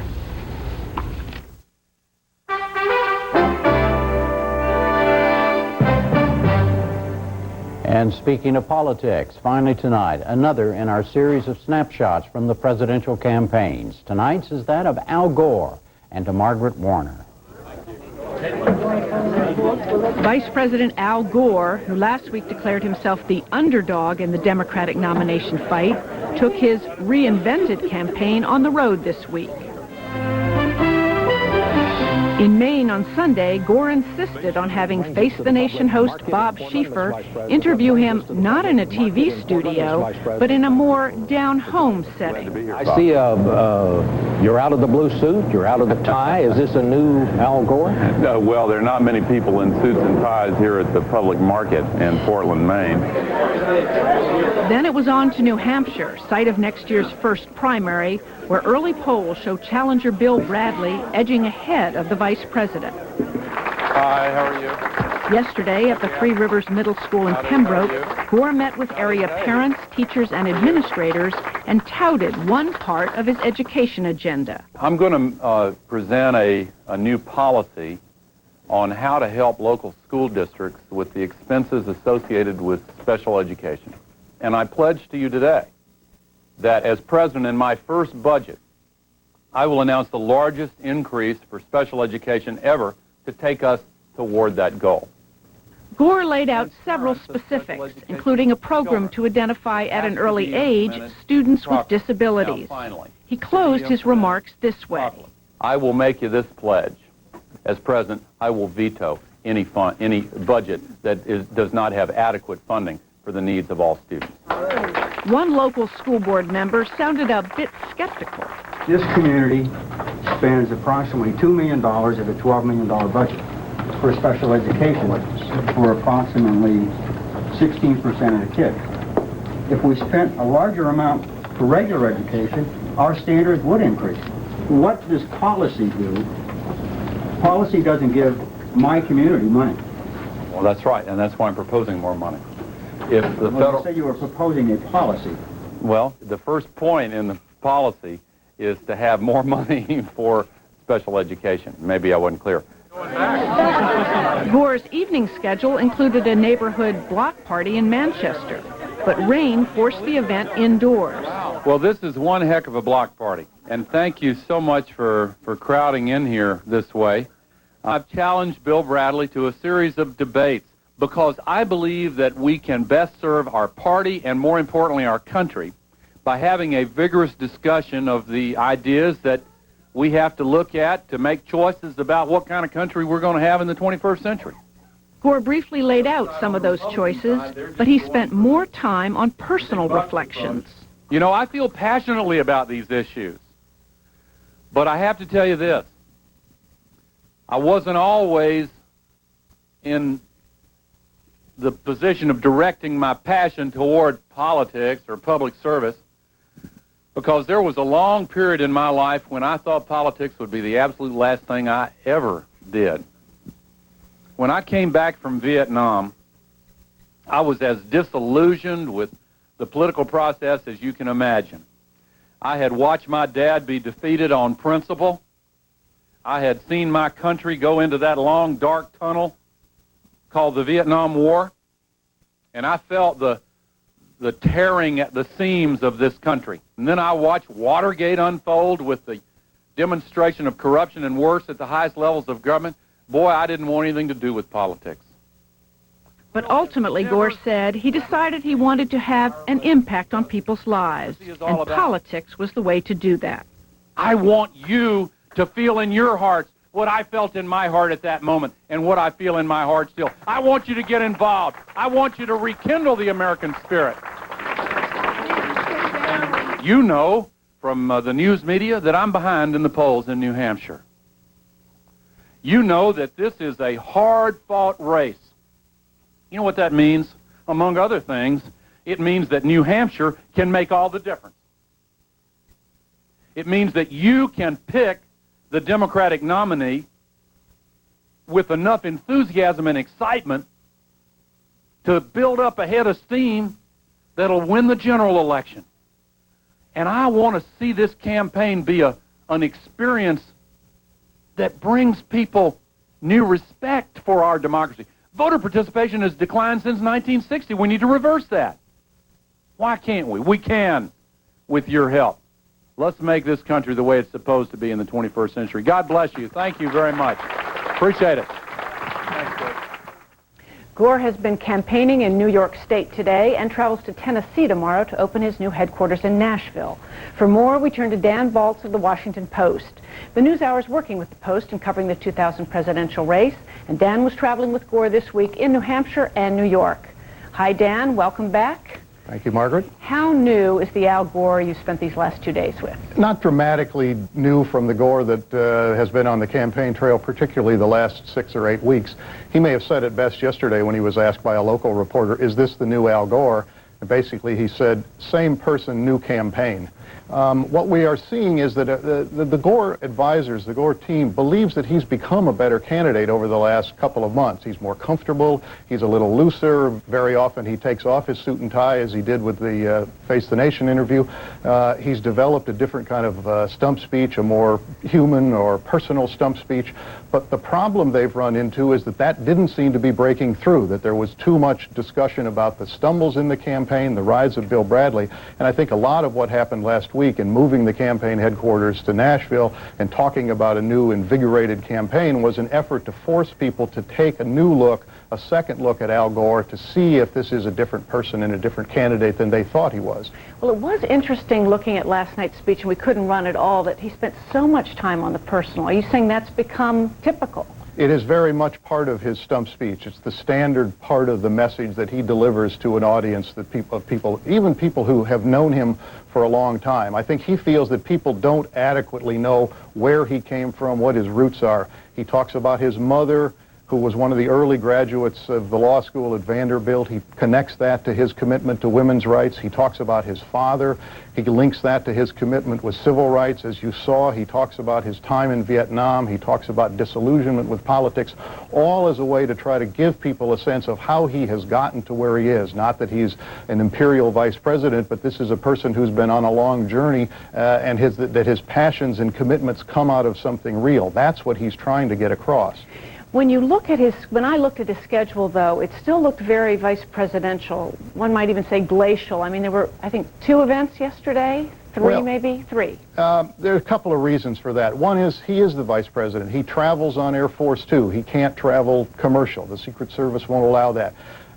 And speaking of politics, finally tonight, another in our series of snapshots from the presidential campaigns. Tonight's is that of Al Gore and to Margaret Warner. Vice President Al Gore, who last week declared himself the underdog in the Democratic nomination fight, took his reinvented campaign on the road this week. In Maine on Sunday, Gore insisted on having Face the Nation host Bob Schieffer interview him not in a TV studio, but in a more down-home setting. I see you're out of the blue suit, you're out of the tie. Is this a new Al Gore? Well, there are not many people in suits and ties here at the public market in Portland, Maine. Then it was on to New Hampshire, site of next year's first primary, where early polls show challenger Bill Bradley edging ahead of the vice president. Hi, how are you? Yesterday at the Three Rivers Middle School in Pembroke, Gore met with area parents, teachers, and administrators and touted one part of his education agenda. I'm going to present a new policy on how to help local school districts with the expenses associated with special education. And I pledge to you today that as president in my first budget, I will announce the largest increase for special education ever to take us toward that goal. Gore laid out several specifics, including a program to identify at an early age students with disabilities. He closed his remarks this way. I will make you this pledge. As president, I will veto any budget that does not have adequate funding for the needs of all students. One local school board member sounded a bit skeptical. This community spends approximately $2 million of a $12 million budget for special education for approximately 16% of the kids. If we spent a larger amount for regular education, our standards would increase. What does policy do? Policy doesn't give my community money. Well, that's right, and that's why I'm proposing more money. If the federal... You say you were proposing a policy. Well, the first point in the policy is to have more money for special education. Maybe I wasn't clear. Gore's evening schedule included a neighborhood block party in Manchester, but rain forced the event indoors. Well, this is one heck of a block party, and thank you so much for crowding in here this way. I've challenged Bill Bradley to a series of debates because I believe that we can best serve our party and, more importantly, our country by having a vigorous discussion of the ideas that we have to look at to make choices about what kind of country we're going to have in the 21st century. Gore briefly laid out some of those choices, but he spent more time on personal reflections. You know, I feel passionately about these issues, but I have to tell you this. I wasn't always in the position of directing my passion toward politics or public service, because there was a long period in my life when I thought politics would be the absolute last thing I ever did. When I came back from Vietnam, I was as disillusioned with the political process as you can imagine. I had watched my dad be defeated on principle. I had seen my country go into that long, dark tunnel called the Vietnam War, and I felt the tearing at the seams of this country. And then I watched Watergate unfold with the demonstration of corruption and worse at the highest levels of government. Boy, I didn't want anything to do with politics. But ultimately, Gore said he decided he wanted to have an impact on people's lives, and politics was the way to do that. I want you to feel in your hearts what I felt in my heart at that moment and what I feel in my heart still. I want you to get involved. I want you to rekindle the American spirit. You know from the news media that I'm behind in the polls in New Hampshire. You know that this is a hard-fought race. You know what that means? Among other things, it means that New Hampshire can make all the difference. It means that you can pick the Democratic nominee with enough enthusiasm and excitement to build up a head of steam that'll win the general election. And I want to see this campaign be an experience that brings people new respect for our democracy. Voter participation has declined since 1960. We need to reverse that. Why can't we? We can, with your help. Let's make this country the way it's supposed to be in the 21st century. God bless you. Thank you very much. Appreciate it. Thanks, Gore has been campaigning in New York State today and travels to Tennessee tomorrow to open his new headquarters in Nashville. For more, we turn to Dan Baltz of the Washington Post. The NewsHour is working with the Post in covering the 2000 presidential race, and Dan was traveling with Gore this week in New Hampshire and New York. Hi, Dan. Welcome back. Thank you, Margaret. How new is the Al Gore you spent these last 2 days with? Not dramatically new from the Gore that has been on the campaign trail, particularly the last 6 or 8 weeks. He may have said it best yesterday when he was asked by a local reporter, is this the new Al Gore? And basically he said, same person, new campaign. What we are seeing is that the Gore advisors, the Gore team, believes that he's become a better candidate over the last couple of months. He's more comfortable, he's a little looser. Very often he takes off his suit and tie, as he did with the Face the Nation interview. He's developed a different kind of stump speech, a more human or personal stump speech. But the problem they've run into is that that didn't seem to be breaking through, that there was too much discussion about the stumbles in the campaign, the rise of Bill Bradley. And I think a lot of what happened last week in moving the campaign headquarters to Nashville and talking about a new invigorated campaign was an effort to force people to take a new look, a second look at Al Gore, to see if this is a different person and a different candidate than they thought he was. Well, it was interesting looking at last night's speech, and we couldn't run it all, that he spent so much time on the personal. Are you saying that's become typical? It is very much part of his stump speech. It's the standard part of the message that he delivers to an audience that people, even people who have known him for a long time. I think he feels that people don't adequately know where he came from, what his roots are. He talks about his mother, who was one of the early graduates of the law school at Vanderbilt. He connects that to his commitment to women's rights. He talks about his father. He links that to his commitment with civil rights. As you saw, he talks about his time in Vietnam. He talks about disillusionment with politics, all as a way to try to give people a sense of how he has gotten to where he is. Not that he's an imperial vice president, but this is a person who's been on a long journey and that his passions and commitments come out of something real. That's what he's trying to get across. When you look at when I looked at his schedule, though, it still looked very vice presidential. One might even say glacial. I mean, there were, I think, 2 events yesterday, 3 maybe, 3. There are a couple of reasons for that. One is he is the vice president. He travels on Air Force 2. He can't travel commercial. The Secret Service won't allow that.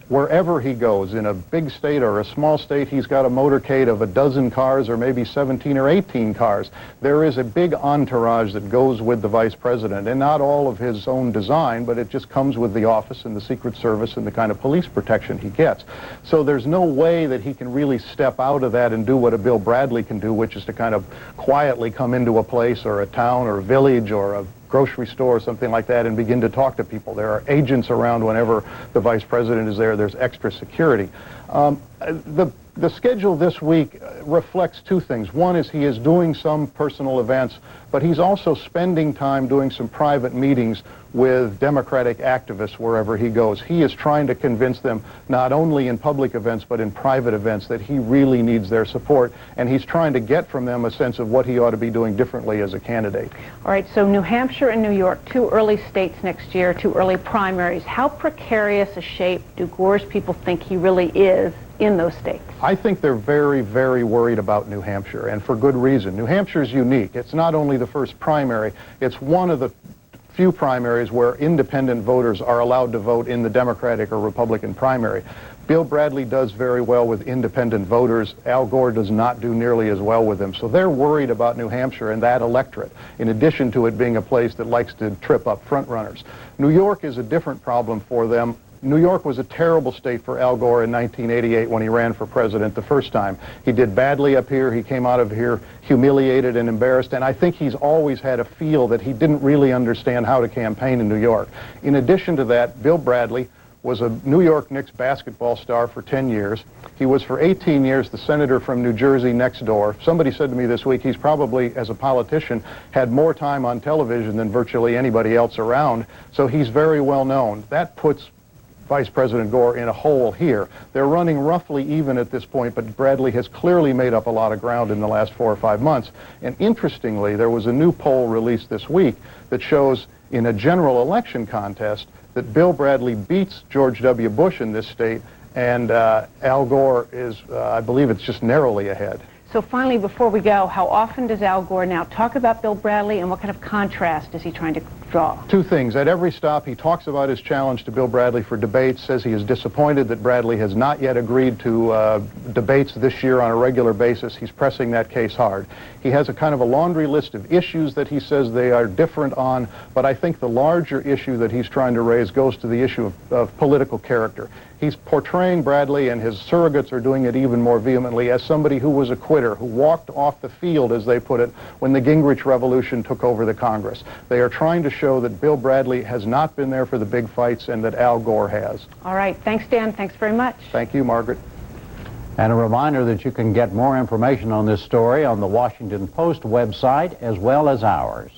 Wherever he goes, in a big state or a small state, he's got a motorcade of a dozen cars or maybe 17 or 18 cars. There is a big entourage that goes with the vice president, and not all of his own design, but it just comes with the office and the Secret Service and the kind of police protection he gets. So there's no way that he can really step out of that and do what a Bill Bradley can do, which is to kind of quietly come into a place or a town or a village or a grocery store or something like that and begin to talk to people. There are agents around whenever the vice president is there. There's extra security. The schedule this week reflects 2 things. One is he is doing some personal events, but he's also spending time doing some private meetings with Democratic activists wherever he goes. He is trying to convince them, not only in public events, but in private events, that he really needs their support, and he's trying to get from them a sense of what he ought to be doing differently as a candidate. All right, so New Hampshire and New York, 2 early states next year, 2 early primaries. How precarious a shape do Gore's people think he really is in those states? I think they're very, very worried about New Hampshire, and for good reason. New Hampshire is unique. It's not only the first primary, it's one of the few primaries where independent voters are allowed to vote in the Democratic or Republican primary. Bill Bradley does very well with independent voters. Al Gore does not do nearly as well with them. So they're worried about New Hampshire and that electorate, in addition to it being a place that likes to trip up frontrunners. New York is a different problem for them. New York was a terrible state for Al Gore in 1988 when he ran for president the first time. He did badly up here. He came out of here humiliated and embarrassed, and I think he's always had a feel that he didn't really understand how to campaign in New York. In addition to that, Bill Bradley was a New York Knicks basketball star for 10 years. He was for 18 years the senator from New Jersey next door. Somebody said to me this week he's probably, as a politician, had more time on television than virtually anybody else around, so he's very well known. That puts Vice President Gore in a hole here. They're running roughly even at this point, but Bradley has clearly made up a lot of ground in the last 4 or 5 months. And interestingly, there was a new poll released this week that shows in a general election contest that Bill Bradley beats George W. Bush in this state, and Al Gore is, I believe it's just narrowly ahead. So finally, before we go, how often does Al Gore now talk about Bill Bradley, and what kind of contrast is he trying to withdraw? Two things. At every stop, he talks about his challenge to Bill Bradley for debates, says he is disappointed that Bradley has not yet agreed to debates this year on a regular basis. He's pressing that case hard. He has a kind of a laundry list of issues that he says they are different on, but I think the larger issue that he's trying to raise goes to the issue of political character. He's portraying Bradley, and his surrogates are doing it even more vehemently, as somebody who was a quitter, who walked off the field, as they put it, when the Gingrich Revolution took over the Congress. They are trying to show that Bill Bradley has not been there for the big fights and that Al Gore has. All right. Thanks, Dan. Thanks very much. Thank you, Margaret. And a reminder that you can get more information on this story on the Washington Post website as well as ours.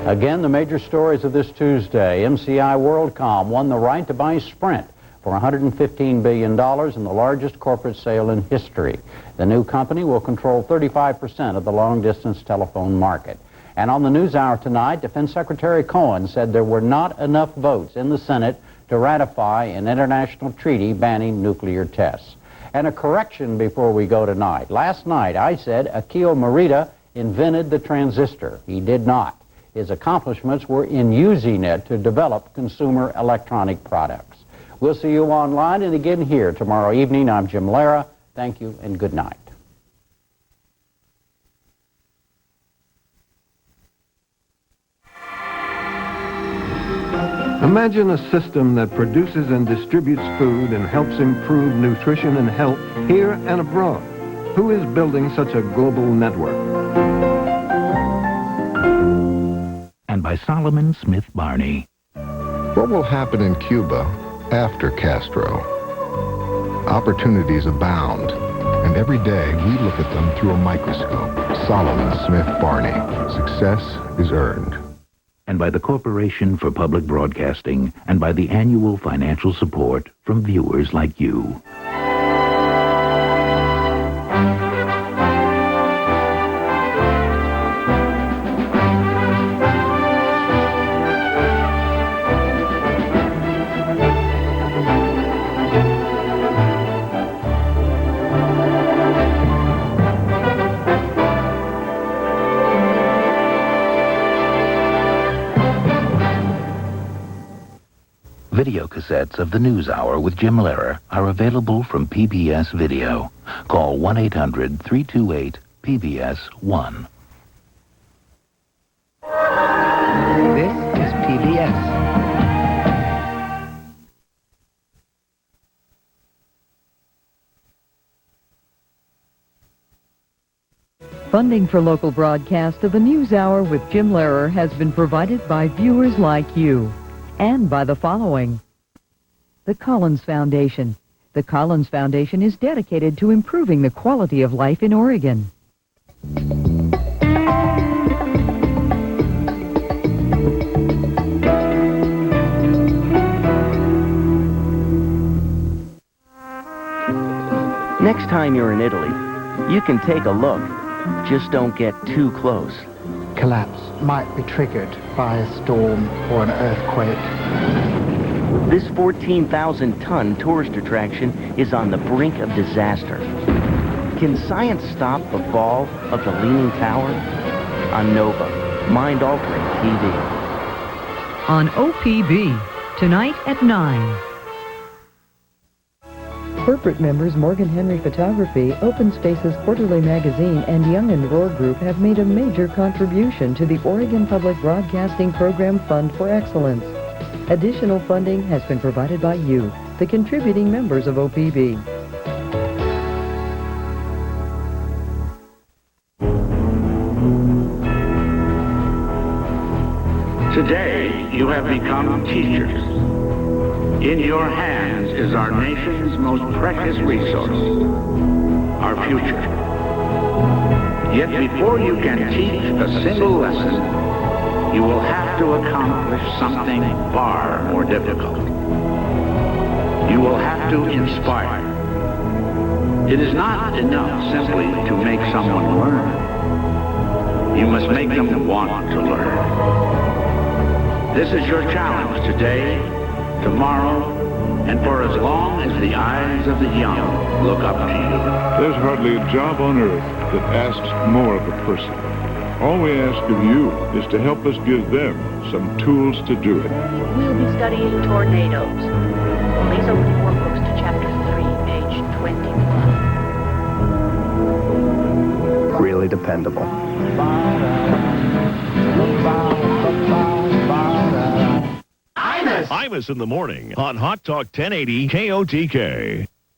Again, the major stories of this Tuesday. MCI WorldCom won the right to buy Sprint for $115 billion in the largest corporate sale in history. The new company will control 35% of the long-distance telephone market. And on the NewsHour tonight, Defense Secretary Cohen said there were not enough votes in the Senate to ratify an international treaty banning nuclear tests. And a correction before we go tonight. Last night, I said Akio Morita invented the transistor. He did not. His accomplishments were in using it to develop consumer electronic products. We'll see you online and again here tomorrow evening. I'm Jim Lehrer. Thank you and good night. Imagine a system that produces and distributes food and helps improve nutrition and health here and abroad. Who is building such a global network? And by Solomon Smith Barney. What will happen in Cuba after Castro? Opportunities abound, and every day we look at them through a microscope. Solomon Smith Barney. Success is earned. And by the Corporation for Public Broadcasting, and by the annual financial support from viewers like you. Video cassettes of the NewsHour with Jim Lehrer are available from PBS Video. Call 1-800-328-PBS-1. This is PBS. Funding for local broadcast of the NewsHour with Jim Lehrer has been provided by viewers like you. And by the following. The Collins Foundation. The Collins Foundation is dedicated to improving the quality of life in Oregon. Next time you're in Italy, you can take a look. Just don't get too close. Collapse might be triggered by a storm or an earthquake. This 14,000-ton tourist attraction is on the brink of disaster. Can science stop the fall of the Leaning Tower? On Nova, mind-altering TV. On OPB, tonight at 9. Corporate members Morgan Henry Photography, Open Spaces Quarterly Magazine, and Young and Roar Group have made a major contribution to the Oregon Public Broadcasting Program Fund for Excellence. Additional funding has been provided by you, the contributing members of OPB. Today, you have become teachers. In your hands is our nation's most precious resource, our future. Yet before you can teach a single lesson, you will have to accomplish something far more difficult. You will have to inspire. It is not enough simply to make someone learn. You must make them want to learn. This is your challenge today, tomorrow, and for as long as the eyes of the young look up to you. There's hardly a job on earth that asks more of a person. All we ask of you is to help us give them some tools to do it. We'll be studying tornadoes. Please open your books to chapter 3, page 21. Really dependable. Imus in the morning on Hot Talk 1080 KOTK.